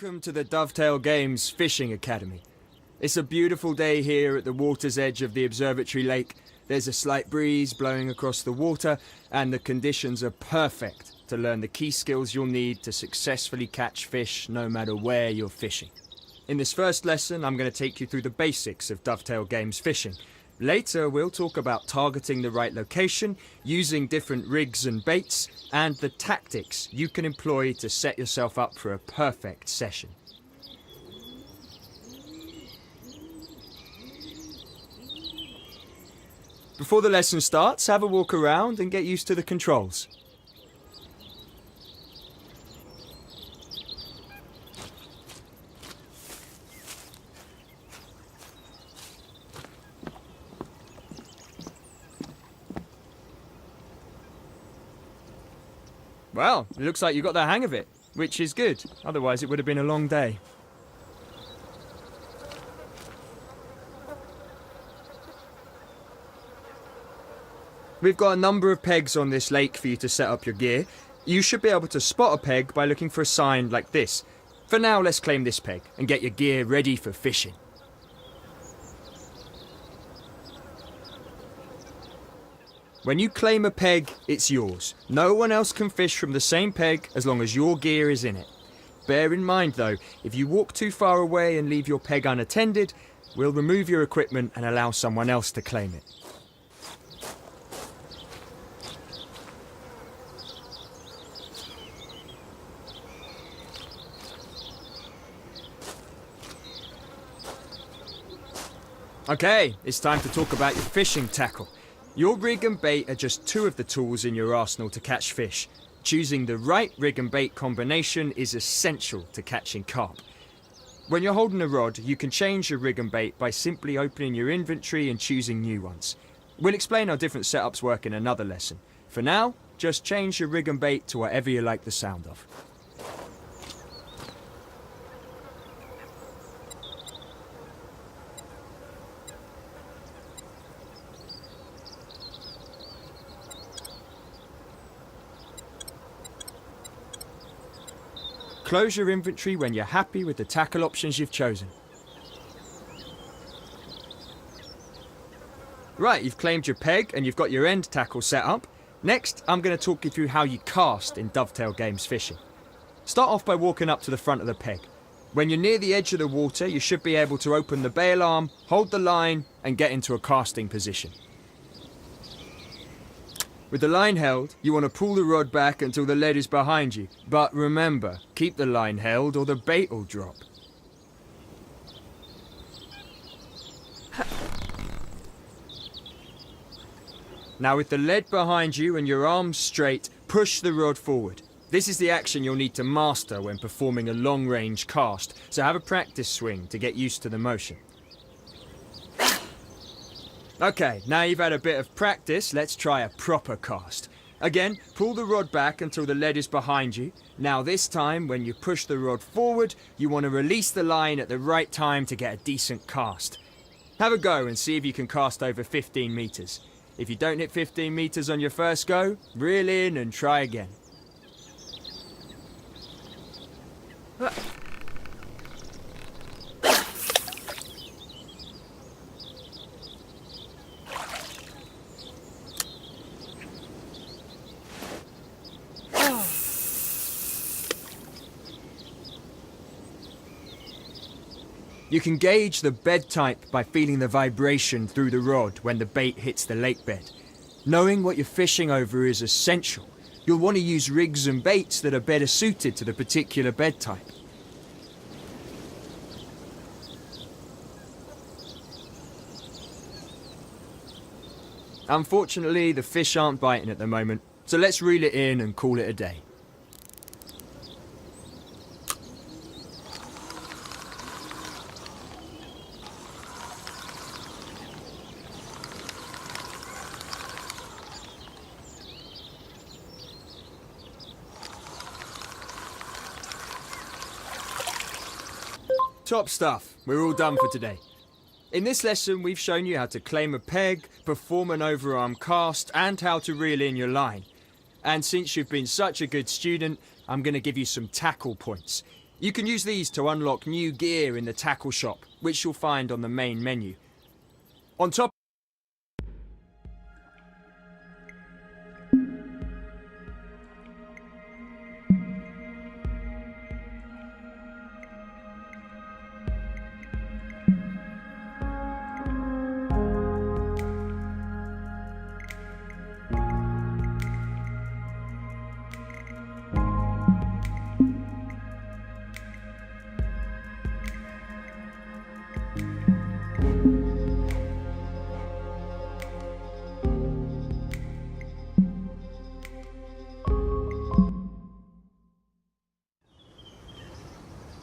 Welcome to the Dovetail Games Fishing Academy. It's a beautiful day here at the water's edge of the observatory lake. There's a slight breeze blowing across the water, and the conditions are perfect to learn the key skills you'll need to successfully catch fish no matter where you're fishing. In this first lesson, I'm going to take you through the basics of Dovetail Games fishing. Later, we'll talk about targeting the right location, using different rigs and baits, and the tactics you can employ to set yourself up for a perfect session. Before the lesson starts, have a walk around and get used to the controls. Well, it looks like you got the hang of it, which is good. Otherwise, it would have been a long day. We've got a number of pegs on this lake for you to set up your gear. You should be able to spot a peg by looking for a sign like this. For now, let's claim this peg and get your gear ready for fishing. When you claim a peg, it's yours. No one else can fish from the same peg as long as your gear is in it. Bear in mind though, if you walk too far away and leave your peg unattended, we'll remove your equipment and allow someone else to claim it. Okay, it's time to talk about your fishing tackle. Your rig and bait are just two of the tools in your arsenal to catch fish. Choosing the right rig and bait combination is essential to catching carp. When you're holding a rod, you can change your rig and bait by simply opening your inventory and choosing new ones. We'll explain how different setups work in another lesson. For now, just change your rig and bait to whatever you like the sound of. Close your inventory when you're happy with the tackle options you've chosen. Right, you've claimed your peg and you've got your end tackle set up. Next, I'm going to talk you through how you cast in Dovetail Games fishing. Start off by walking up to the front of the peg. When you're near the edge of the water, you should be able to open the bail arm, hold the line, and get into a casting position. With the line held, you want to pull the rod back until the lead is behind you. But remember, keep the line held or the bait will drop. Now with the lead behind you and your arms straight, push the rod forward. This is the action you'll need to master when performing a long-range cast, so have a practice swing to get used to the motion. Okay, now you've had a bit of practice, let's try a proper cast. Again, pull the rod back until the lead is behind you. Now this time, when you push the rod forward, you want to release the line at the right time to get a decent cast. Have a go and see if you can cast over 15 metres. If you don't hit 15 metres on your first go, reel in and try again. You can gauge the bed type by feeling the vibration through the rod when the bait hits the lake bed. Knowing what you're fishing over is essential. You'll want to use rigs and baits that are better suited to the particular bed type. Unfortunately, the fish aren't biting at the moment, so let's reel it in and call it a day. Top stuff, we're all done for today. In this lesson, we've shown you how to claim a peg, perform an overarm cast, and how to reel in your line. And since you've been such a good student, I'm going to give you some tackle points. You can use these to unlock new gear in the tackle shop, which you'll find on the main menu. On top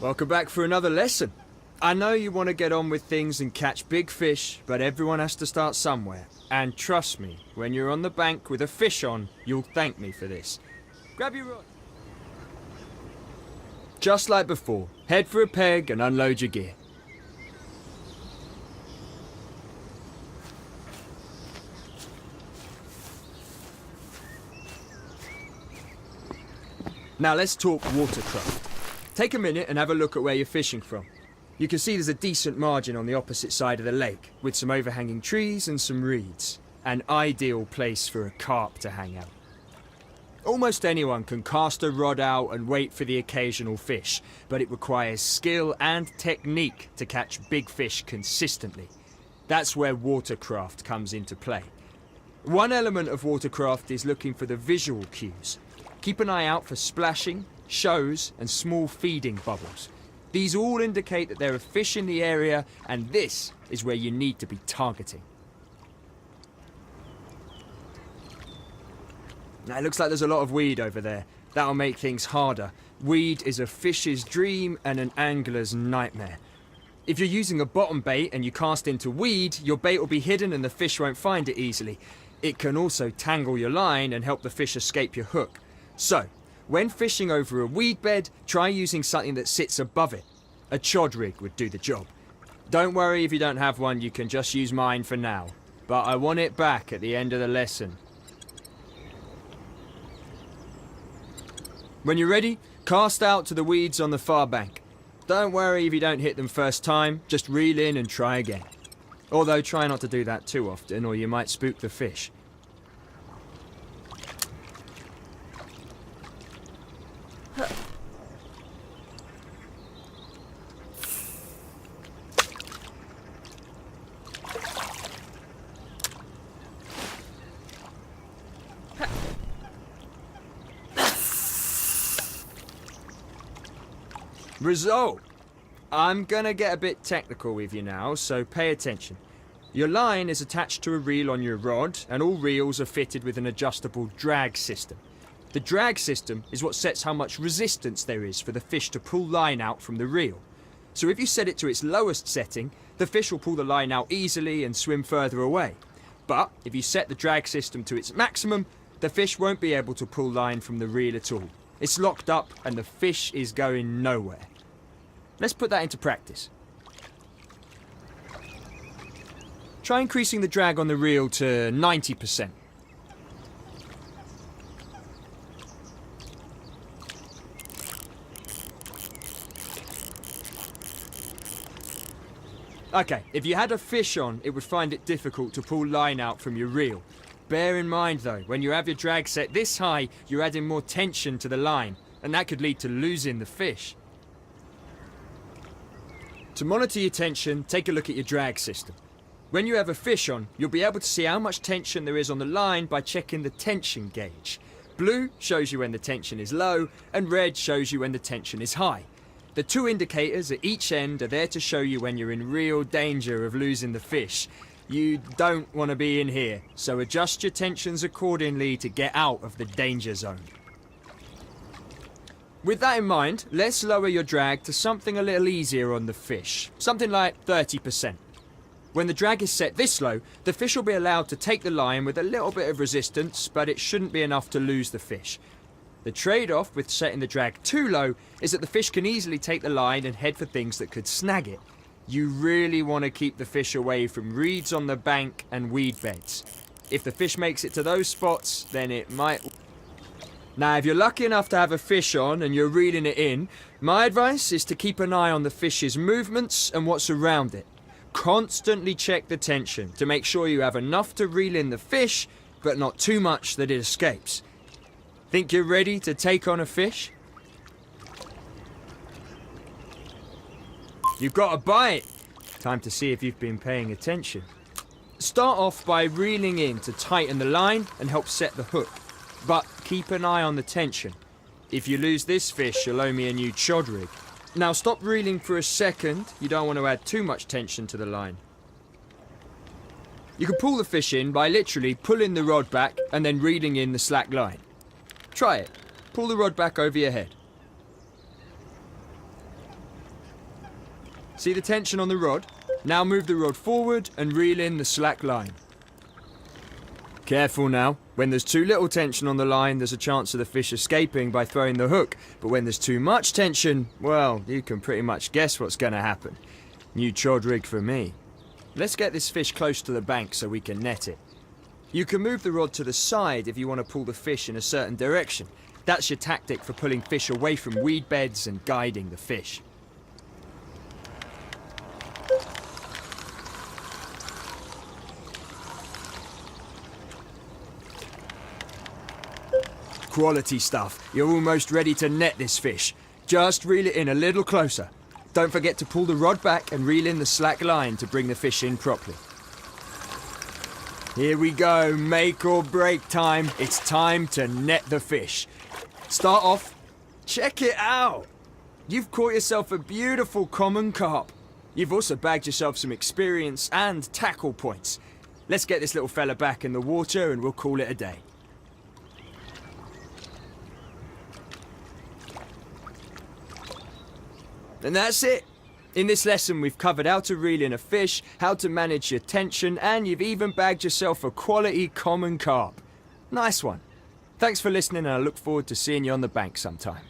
Welcome back for another lesson. I know you want to get on with things and catch big fish, but everyone has to start somewhere. And trust me, when you're on the bank with a fish on, you'll thank me for this. Grab your rod. Just like before, head for a peg and unload your gear. Now let's talk watercraft. Take a minute and have a look at where you're fishing from. You can see there's a decent margin on the opposite side of the lake, with some overhanging trees and some reeds. An ideal place for a carp to hang out. Almost anyone can cast a rod out and wait for the occasional fish, but it requires skill and technique to catch big fish consistently. That's where watercraft comes into play. One element of watercraft is looking for the visual cues. Keep an eye out for splashing, shows and small feeding bubbles. These all indicate that there are fish in the area, and this is where you need to be targeting. Now, it looks like there's a lot of weed over there. That'll make things harder. Weed is a fish's dream and an angler's nightmare. If you're using a bottom bait and you cast into weed, your bait will be hidden and the fish won't find it easily. It can also tangle your line and help the fish escape your hook. So, when fishing over a weed bed, try using something that sits above it. A chod rig would do the job. Don't worry if you don't have one, you can just use mine for now. But I want it back at the end of the lesson. When you're ready, cast out to the weeds on the far bank. Don't worry if you don't hit them first time, just reel in and try again. Although try not to do that too often or you might spook the fish. Result! I'm gonna get a bit technical with you now, so pay attention. Your line is attached to a reel on your rod, and all reels are fitted with an adjustable drag system. The drag system is what sets how much resistance there is for the fish to pull line out from the reel. So if you set it to its lowest setting, the fish will pull the line out easily and swim further away. But if you set the drag system to its maximum, the fish won't be able to pull line from the reel at all. It's locked up and the fish is going nowhere. Let's put that into practice. Try increasing the drag on the reel to 90%. Okay, if you had a fish on, it would find it difficult to pull line out from your reel. Bear in mind though, when you have your drag set this high, you're adding more tension to the line, and that could lead to losing the fish. To monitor your tension, take a look at your drag system. When you have a fish on, you'll be able to see how much tension there is on the line by checking the tension gauge. Blue shows you when the tension is low, and red shows you when the tension is high. The two indicators at each end are there to show you when you're in real danger of losing the fish. You don't want to be in here, so adjust your tensions accordingly to get out of the danger zone. With that in mind, let's lower your drag to something a little easier on the fish, something like 30%. When the drag is set this low, the fish will be allowed to take the line with a little bit of resistance, but it shouldn't be enough to lose the fish. The trade-off with setting the drag too low is that the fish can easily take the line and head for things that could snag it. You really want to keep the fish away from reeds on the bank and weed beds. If the fish makes it to those spots, then it might... Now, if you're lucky enough to have a fish on and you're reeling it in, my advice is to keep an eye on the fish's movements and what's around it. Constantly check the tension to make sure you have enough to reel in the fish, but not too much that it escapes. Think you're ready to take on a fish? You've got a bite! Time to see if you've been paying attention. Start off by reeling in to tighten the line and help set the hook. But keep an eye on the tension. If you lose this fish, you'll owe me a new chod rig. Now stop reeling for a second. You don't want to add too much tension to the line. You can pull the fish in by literally pulling the rod back and then reeling in the slack line. Try it. Pull the rod back over your head. See the tension on the rod? Now move the rod forward and reel in the slack line. Careful now. When there's too little tension on the line, there's a chance of the fish escaping by throwing the hook. But when there's too much tension, well, you can pretty much guess what's going to happen. New chod rig for me. Let's get this fish close to the bank so we can net it. You can move the rod to the side if you want to pull the fish in a certain direction. That's your tactic for pulling fish away from weed beds and guiding the fish. Quality stuff. You're almost ready to net this fish. Just reel it in a little closer. Don't forget to pull the rod back and reel in the slack line to bring the fish in properly. Here we go, make or break time. It's time to net the fish. Start off. Check it out. You've caught yourself a beautiful common carp. You've also bagged yourself some experience and tackle points. Let's get this little fella back in the water and we'll call it a day. And that's it. In this lesson, we've covered how to reel in a fish, how to manage your tension, and you've even bagged yourself a quality common carp. Nice one. Thanks for listening, and I look forward to seeing you on the bank sometime.